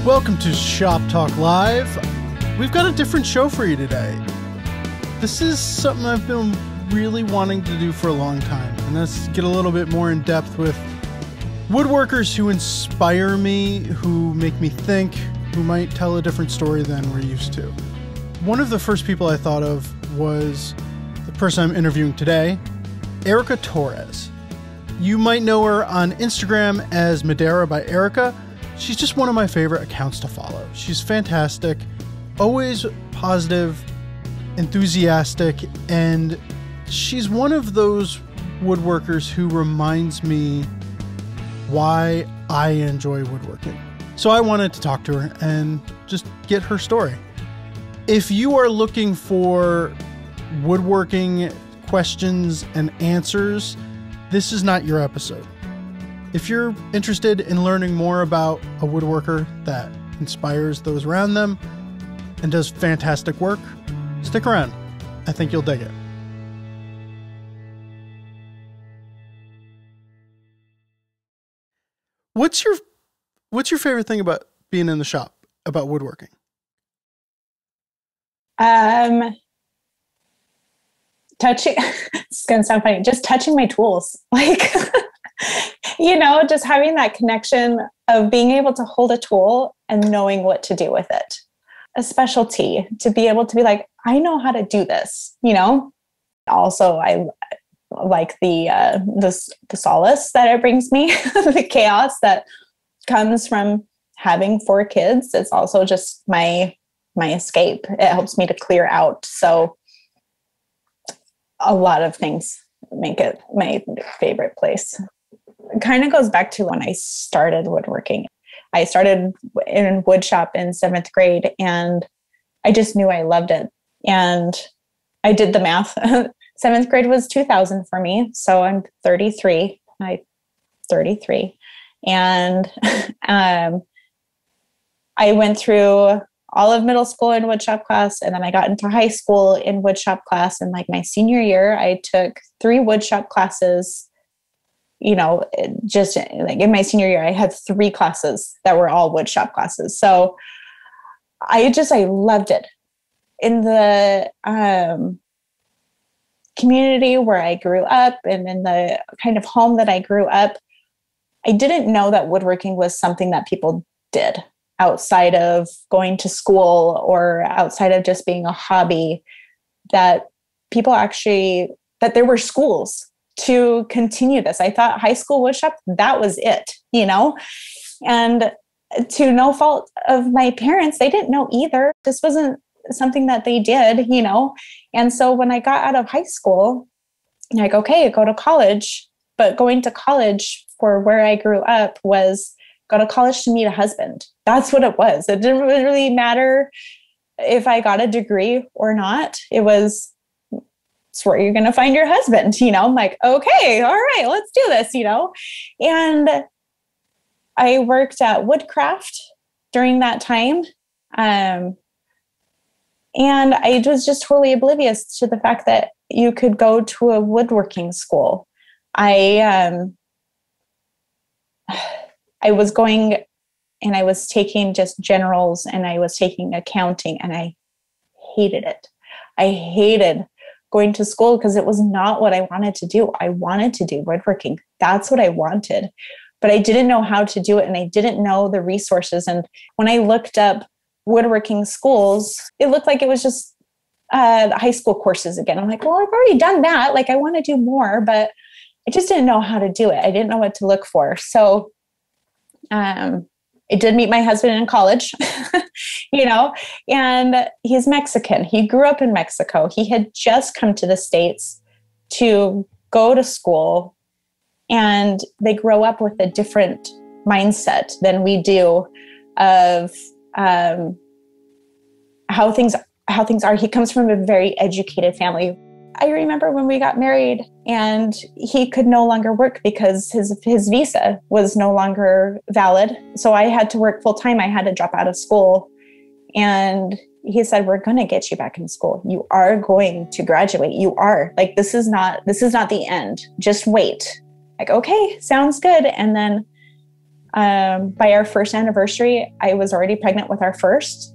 Welcome to Shop Talk Live. We've got a different show for you today. This is something I've been really wanting to do for a long time, and that's get a little bit more in depth with woodworkers who inspire me, who make me think, who might tell a different story than we're used to. One of the first people I thought of was the person I'm interviewing today, Erika Torres. You might know her on Instagram as Madeira by Erika. She's just one of my favorite accounts to follow. She's fantastic, always positive, enthusiastic, and she's one of those woodworkers who reminds me why I enjoy woodworking. So I wanted to talk to her and just get her story. If you are looking for woodworking questions and answers, this is not your episode. If you're interested in learning more about a woodworker that inspires those around them and does fantastic work, stick around. I think you'll dig it. What's your favorite thing about being in the shop, about woodworking? Touching, it's going to sound funny, just touching my tools. Like, just having that connection of being able to hold a tool and knowing what to do with it. A specialty to be able to be like, I know how to do this, Also, I like the solace that it brings me, the chaos that comes from having 4 kids. It's also just my escape. It helps me to clear out. So a lot of things make it my favorite place. It kind of goes back to when I started woodworking. I started in wood shop in 7th grade, and I just knew I loved it. And I did the math. 7th grade was 2000 for me. So I'm 33. And I went through all of middle school in woodshop class. And then I got into high school in woodshop class. And like my senior year, I took 3 woodshop classes. Just like in my senior year, I had 3 classes that were all woodshop classes. So I loved it. In the community where I grew up and in the kind of home that I grew up, I didn't know that woodworking was something that people did outside of going to school or outside of just being a hobby, that there were schools to continue this. I thought high school woodshop, that was it, and to no fault of my parents, they didn't know either. This wasn't something that they did, And so when I got out of high school, I'm like, okay, go to college. But going to college for where I grew up was go to college to meet a husband. That's what it was. It didn't really matter if I got a degree or not. It's where you're going to find your husband, I'm like, okay, all right, let's do this, And I worked at Woodcraft during that time. And I was just totally oblivious to the fact that you could go to a woodworking school. I was going and I was taking just generals and I was taking accounting, and I hated it. I hated going to school because it was not what I wanted to do. I wanted to do woodworking. That's what I wanted, but I didn't know how to do it. And I didn't know the resources. And when I looked up woodworking schools, it looked like it was just the high school courses again. I'm like, well, I've already done that. Like, I want to do more, but I just didn't know how to do it. I didn't know what to look for. So I did meet my husband in college, and he's Mexican. He grew up in Mexico. He had just come to the States to go to school, and they grow up with a different mindset than we do of how things are. He comes from a very educated family. I remember when we got married and he could no longer work because his visa was no longer valid. So I had to work full time. I had to drop out of school. And he said, we're going to get you back in school. You are going to graduate. You are. Like, this is not the end. Just wait. Like, okay, sounds good. And then By our first anniversary, I was already pregnant with our first,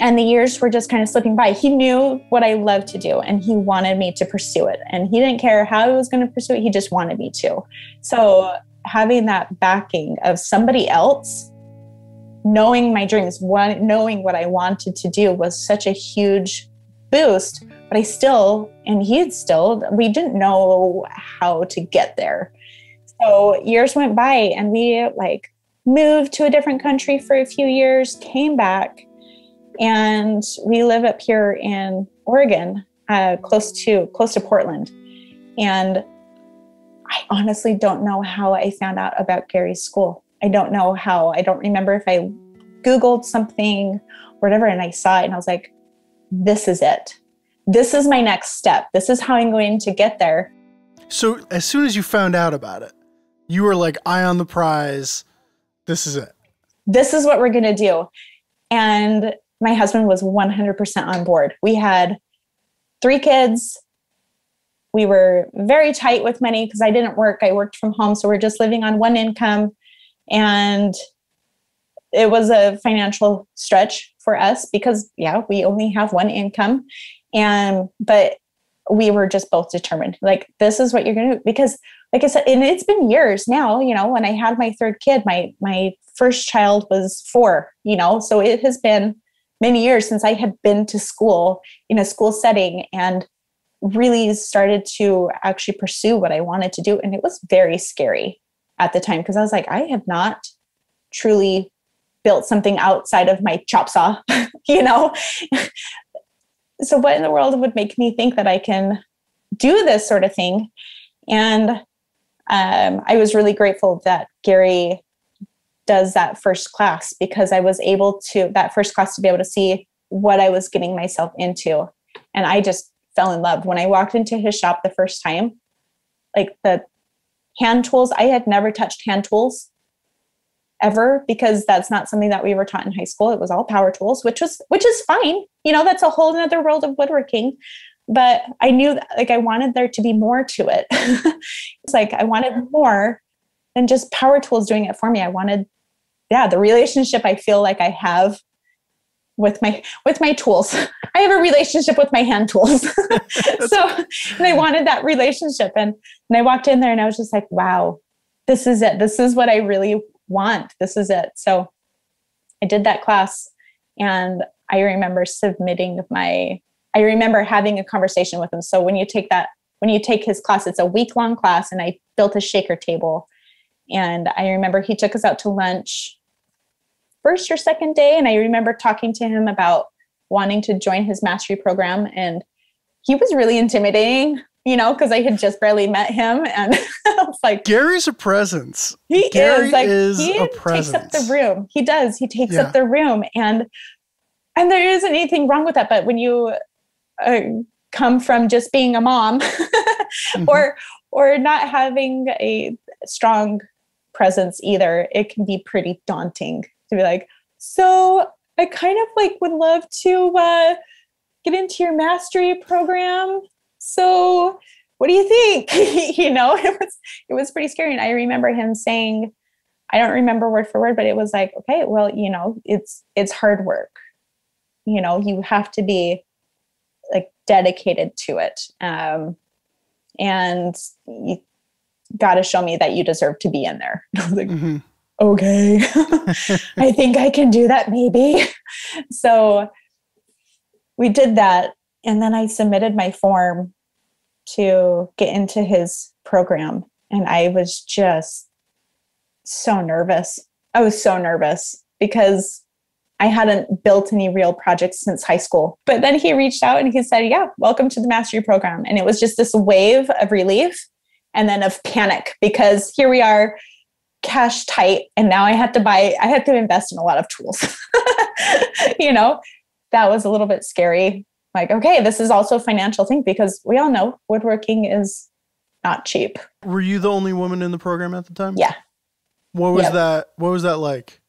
and the years were just kind of slipping by. He knew what I loved to do and he wanted me to pursue it. And he didn't care how I was going to pursue it. He just wanted me to. So having that backing of somebody else, knowing my dreams, knowing what I wanted to do was such a huge boost. But we didn't know how to get there. So years went by and we moved to a different country for a few years, came back, and we live up here in Oregon, close to Portland. And I honestly don't know how I found out about Gary's school. I don't know how. I don't remember if I Googled something or whatever, and I saw it and I was like, this is it. This is my next step. This is how I'm going to get there. So as soon as you found out about it, you were like, eye on the prize. This is it. This is what we're going to do. And my husband was 100% on board. We had 3 kids. We were very tight with money because I didn't work. I worked from home. So we're just living on one income. And it was a financial stretch for us because, we only have one income. But we were just both determined, this is what you're going to do. Because like I said, and it's been years now, when I had my 3rd kid, my first child was 4, so it has been many years since I had been to school in a school setting and really started to actually pursue what I wanted to do. And it was very scary at the time because I was like, I have not truly built something outside of my chop saw, So what in the world would make me think that I can do this sort of thing? And I was really grateful that Gary does that first class because I was able to, that first class, to be able to see what I was getting myself into. And I just fell in love. When I walked into his shop the first time, the hand tools, I had never touched hand tools ever because that's not something that we were taught in high school. It was all power tools, which is fine. That's a whole nother world of woodworking. But I knew that, I wanted there to be more to it. It's I wanted more than just power tools doing it for me. I wanted, the relationship I feel like I have with my tools. I have a relationship with my hand tools. And I wanted that relationship. And I walked in there and I was just like, wow, this is it. This is what I really want. This is it. So I did that class and I remember I remember having a conversation with him. So when you take his class, it's a week-long class, and I built a shaker table. And I remember he took us out to lunch first or second day. And I remember talking to him about wanting to join his mastery program. And he was really intimidating, because I had just barely met him. And I was like, Gary's a presence. Gary is a takes presence. up the room. He does. He takes up the room. And there isn't anything wrong with that. But when you come from just being a mom mm-hmm. or not having a strong presence either, it can be pretty daunting to be like, so I kind of would love to get into your mastery program. So what do you think? It was pretty scary. And I remember him saying, I don't remember word for word, but it was like, okay, well, it's hard work. You have to be dedicated to it. And you got to show me that you deserve to be in there. I was like, mm-hmm. Okay, I think I can do that maybe. So we did that. And then I submitted my form to get into his program. And I was just so nervous. I was so nervous because I hadn't built any real projects since high school. But then he reached out and he said, welcome to the mastery program. And it was just this wave of relief and then of panic because here we are, cash tight. And now I had to invest in a lot of tools. That was a little bit scary. Okay, this is also a financial thing because we all know woodworking is not cheap. Were you the only woman in the program at the time? Yeah. What was that? What was that like?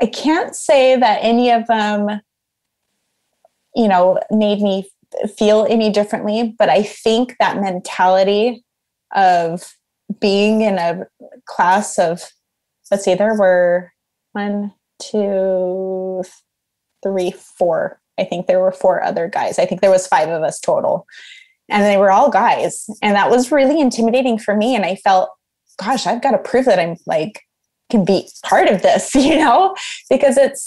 I can't say that any of them, made me feel any differently, but I think that mentality of being in a class of, let's see, there were 1, 2, 3, 4. I think there were 4 other guys. I think there was 5 of us total. And they were all guys. And that was really intimidating for me. And I felt, gosh, I've got to prove that I'm like, can be part of this, because it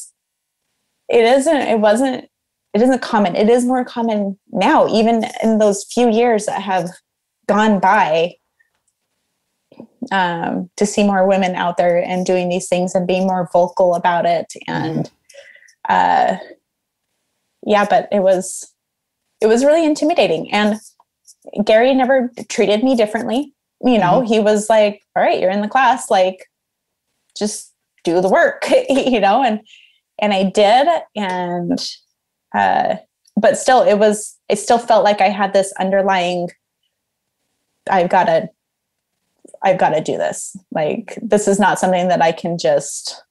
isn't common. It is more common now, even in those few years that have gone by, to see more women out there and doing these things and being more vocal about it. And, but it was really intimidating. And Gary never treated me differently. He was like, all right, you're in the class, like, just do the work, and I did. And, but still it still felt like I had this underlying, I've got to do this. Like, this is not something that I can just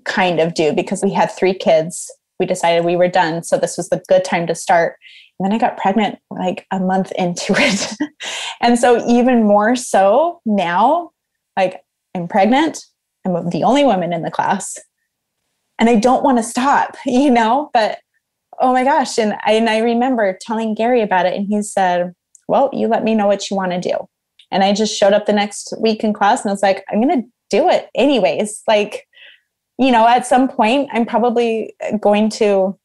kind of do, because we had 3 kids. We decided we were done. So this was the good time to start. And then I got pregnant like a month into it. And so even more so now, like, I'm pregnant. I'm the only woman in the class and I don't want to stop, but oh my gosh. And I remember telling Gary about it, and he said, well, you let me know what you want to do. And I just showed up the next week in class and I was like, I'm going to do it anyways. Like, at some point I'm probably going to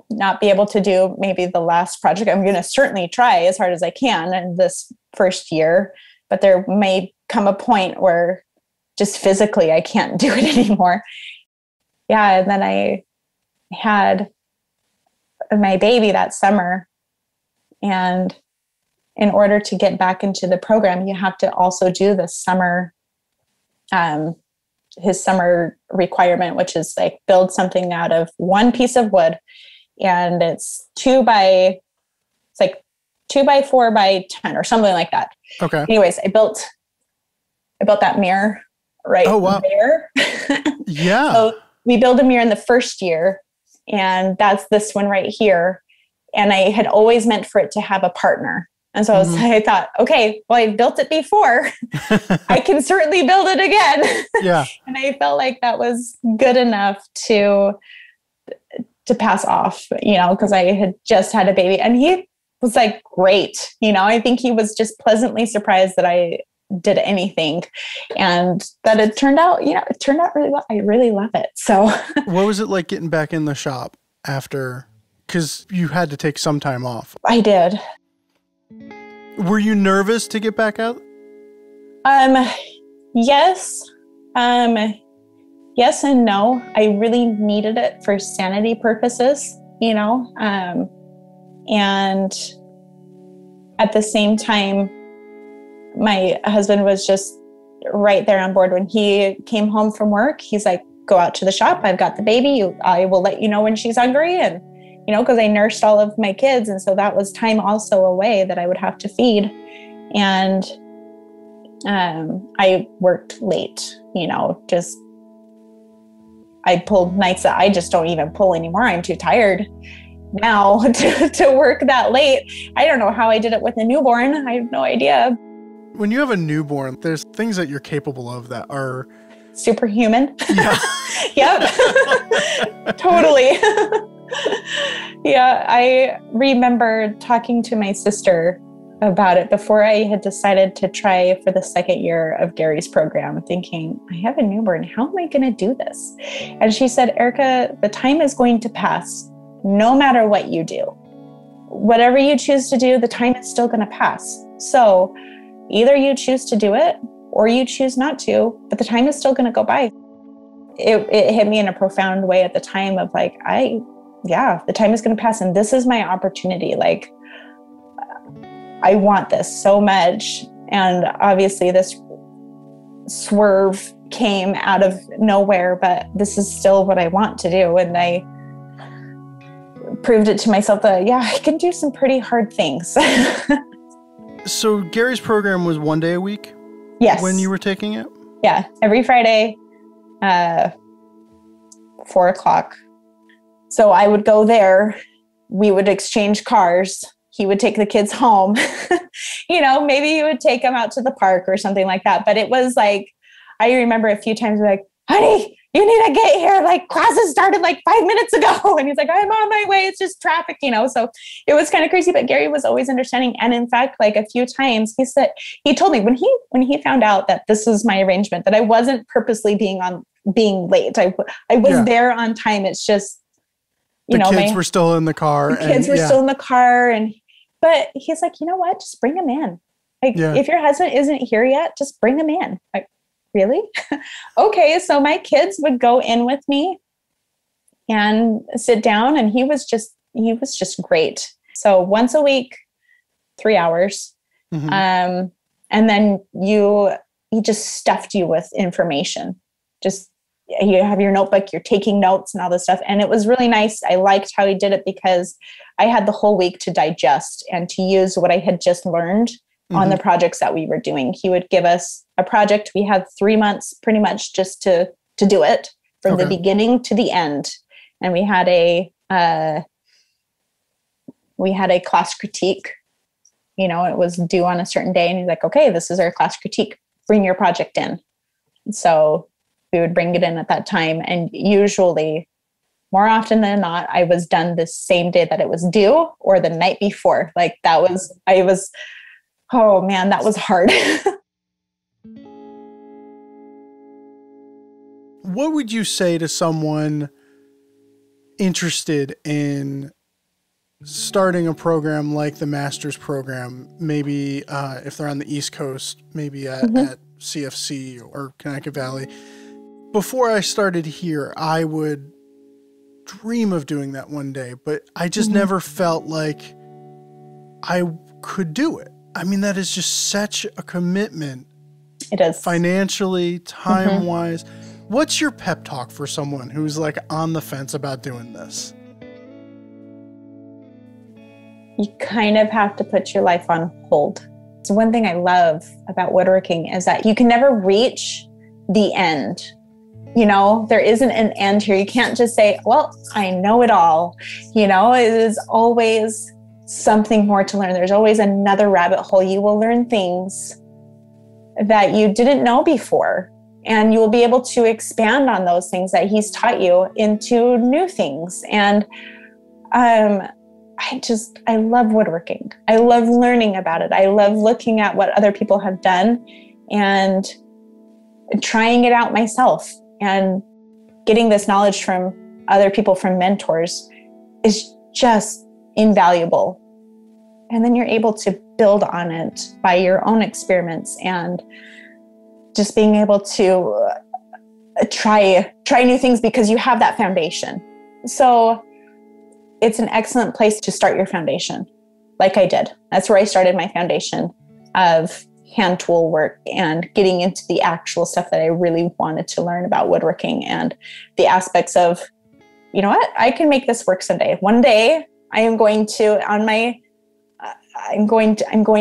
not be able to do maybe the last project. I'm going to certainly try as hard as I can in this first year, but there may come a point where just physically I can't do it anymore. Yeah. And then I had my baby that summer, and in order to get back into the program, you have to also do the summer, his summer requirement, which is like build something out of 1 piece of wood. And it's 2 by 4 by 10 or something like that. Okay. Anyways, I built that mirror right there. Yeah. So we built a mirror in the first year, and that's this one right here. And I had always meant for it to have a partner. And so I thought, okay, well, I built it before. I can certainly build it again. Yeah. And I felt like that was good enough to pass off, because I had just had a baby, and he was like, great. I think he was just pleasantly surprised that I did anything, and that it turned out really well. I really love it. So what was it like getting back in the shop after, because you had to take some time off? I did. Were you nervous to get back out? Yes. Yes and no. I really needed it for sanity purposes, and at the same time, my husband was just right there on board. When he came home from work, he's like, go out to the shop. I've got the baby. I will let you know when she's hungry. And, because I nursed all of my kids. And so that was time also away that I would have to feed. And I worked late, I pulled nights that I just don't even pull anymore. I'm too tired now to work that late. I don't know how I did it with a newborn. I have no idea. When you have a newborn, there's things that you're capable of that are superhuman. Yeah. Yep. Totally. Yeah. I remember talking to my sister about it before I had decided to try for the second year of Gary's program, thinking, I have a newborn. How am I going to do this? And she said, Erika, the time is going to pass no matter what you do. Whatever you choose to do, the time is still going to pass. So either you choose to do it or you choose not to, but the time is still going to go by. It hit me in a profound way at the time of like, the time is going to pass and this is my opportunity. Like, I want this so much. And obviously this swerve came out of nowhere, but this is still what I want to do. And I proved it to myself that, I can do some pretty hard things. So Gary's program was 1 day a week? Yes. When you were taking it? Yeah. Every Friday, 4:00. So I would go there. We would exchange cars. he would take the kids home. Maybe he would take them out to the park or something like that. But it was like, I remember a few times like, honey, you need to get here. Like classes started like 5 minutes ago. And he's like, I'm on my way. It's just traffic, So it was kind of crazy, but Gary was always understanding. And in fact, like a few times he told me when he found out that this was my arrangement, that I wasn't purposely being late. I was there on time. It's just, the kids were still in the car. Still in the car. But he's like, you know what? Just bring them in. Like if your husband isn't here yet, just bring him in. Like, really? Okay. So my kids would go in with me and sit down, and he was just great. So once a week, 3 hours. Mm-hmm. And then he just stuffed you with information. Just, you have your notebook, you're taking notes and all this stuff. And it was really nice. I liked how he did it because I had the whole week to digest and to use what I had just learned on the projects that we were doing. He would give us a project. We had 3 months pretty much just to do it from the beginning to the end. And we had a class critique. It was due on a certain day, and he's like, okay, this is our class critique. Bring your project in. So we would bring it in at that time. And usually, more often than not, I was done the same day that it was due or the night before. Like oh man, that was hard. What would you say to someone interested in starting a program like the master's program? Maybe if they're on the East Coast, maybe at CFC or Connecticut Valley. Before I started here, I would dream of doing that one day, but I just never felt like I could do it. I mean, that is just such a commitment. It is. Financially, time-wise. What's your pep talk for someone who's like on the fence about doing this? You kind of have to put your life on hold. So one thing I love about woodworking is that you can never reach the end. There isn't an end here. You can't just say, well, I know it all. It is always something more to learn. There's always another rabbit hole. You will learn things that you didn't know before, and you will be able to expand on those things that he's taught you into new things. And I love woodworking. I love learning about it. I love looking at what other people have done and trying it out myself, and getting this knowledge from other people, from mentors, is just invaluable. And then you're able to build on it by your own experiments and just being able to try new things because you have that foundation. So it's an excellent place to start your foundation, like I did. That's where I started my foundation of hand tool work and getting into the actual stuff that I really wanted to learn about woodworking, and the aspects of, you know what, I can make this work someday. One day I am going to, I'm going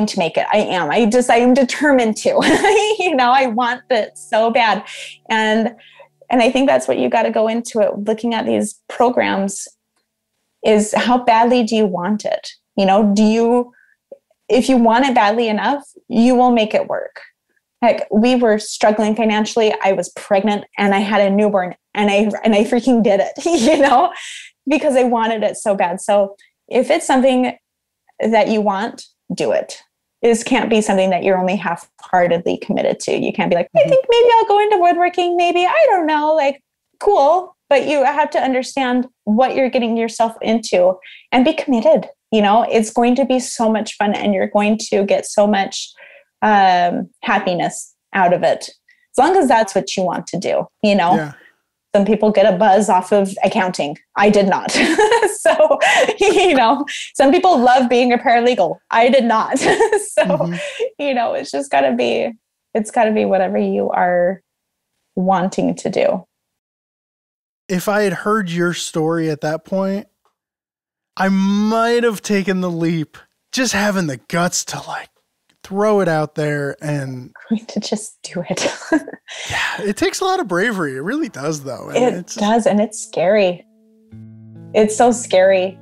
to make it. I am determined to, I want it so bad. And I think that's what you got to go into it, looking at these programs, is how badly do you want it? If you want it badly enough, you will make it work. Like, we were struggling financially. I was pregnant and I had a newborn, and I freaking did it, because I wanted it so bad. So if it's something that you want, do it. This can't be something that you're only half-heartedly committed to. You can't be like, I think maybe I'll go into woodworking. Maybe, I don't know, like, cool. But you have to understand what you're getting yourself into and be committed. It's going to be so much fun, and you're going to get so much happiness out of it. As long as that's what you want to do, Yeah. Some people get a buzz off of accounting. I did not. So, some people love being a paralegal. I did not. So, it's just gotta be whatever you are wanting to do. If I had heard your story at that point, I might have taken the leap, just having the guts to throw it out there and to just do it. Yeah, it takes a lot of bravery. It really does, though. And it does. And it's scary. It's so scary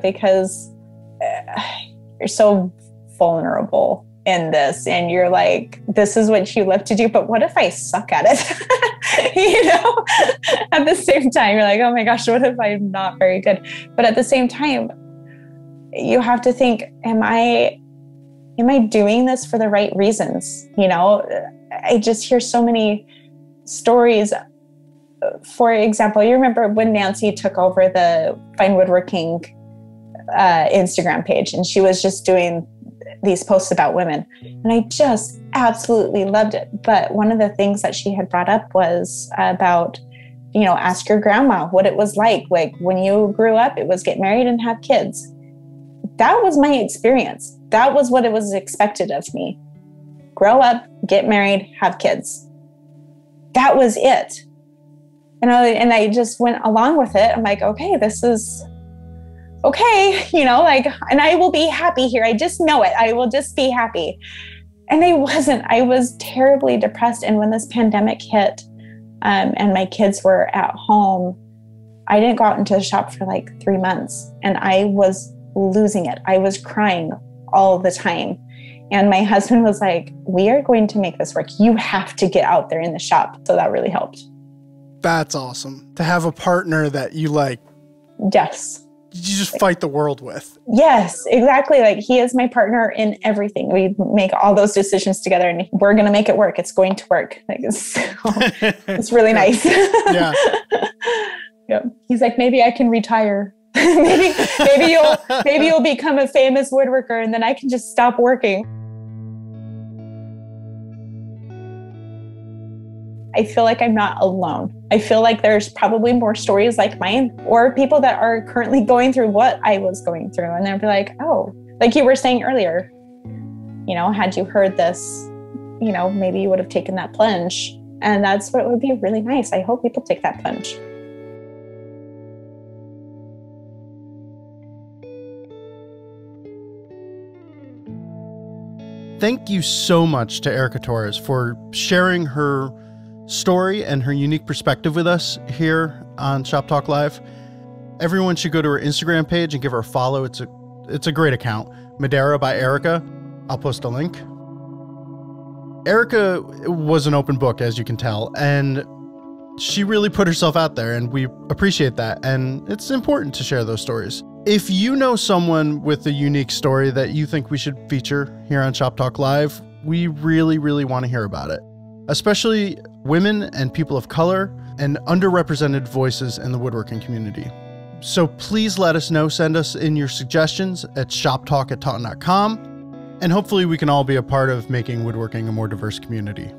because, you're so vulnerable in this, and you're like, this is what you love to do, but what if I suck at it? You know, at the same time, you're like, oh my gosh, what if I'm not very good? But at the same time, you have to think, am I doing this for the right reasons? You know, I just hear so many stories. For example, you remember when Nancy took over the Fine Woodworking Instagram page, and she was just doing these posts about women. And I just absolutely loved it. But one of the things that she had brought up was about, you know, ask your grandma what it was like when you grew up, it was get married and have kids. That was my experience. That was what it was expected of me. Grow up, get married, have kids. That was it. And I just went along with it. I'm like, okay, this is okay, you know, like, and I will be happy here. I just know it. I will just be happy. And I wasn't. I was terribly depressed. And when this pandemic hit, and my kids were at home, I didn't go out into the shop for like 3 months, and I was losing it. I was crying all the time. And my husband was like, we are going to make this work. You have to get out there in the shop. So that really helped. That's awesome. To have a partner that you like. Yes. You just fight the world with. Yes, exactly. Like, he is my partner in everything. We make all those decisions together, and we're going to make it work. It's going to work. Like, it's really nice. Yeah. Yeah. He's like, maybe I can retire. maybe you'll become a famous woodworker, and then I can just stop working. I feel like I'm not alone. I feel like there's probably more stories like mine, or people that are currently going through what I was going through. And they'll be like, oh, like you were saying earlier, you know, had you heard this, you know, maybe you would have taken that plunge. And that's what would be really nice. I hope people take that plunge. Thank you so much to Erika Torres for sharing her story and her unique perspective with us here on Shop Talk Live. Everyone should go to her Instagram page and give her a follow. It's a great account. Madera by Erika. I'll post a link. Erika was an open book, as you can tell, and she really put herself out there, and we appreciate that. And it's important to share those stories. If you know someone with a unique story that you think we should feature here on Shop Talk Live, we really, really want to hear about it. Especially women and people of color and underrepresented voices in the woodworking community. So please let us know. Send us in your suggestions at shoptalk@taunton.com, and hopefully we can all be a part of making woodworking a more diverse community.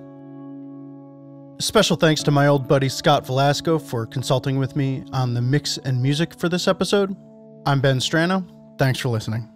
Special thanks to my old buddy Scott Velasco for consulting with me on the mix and music for this episode. I'm Ben Strano. Thanks for listening.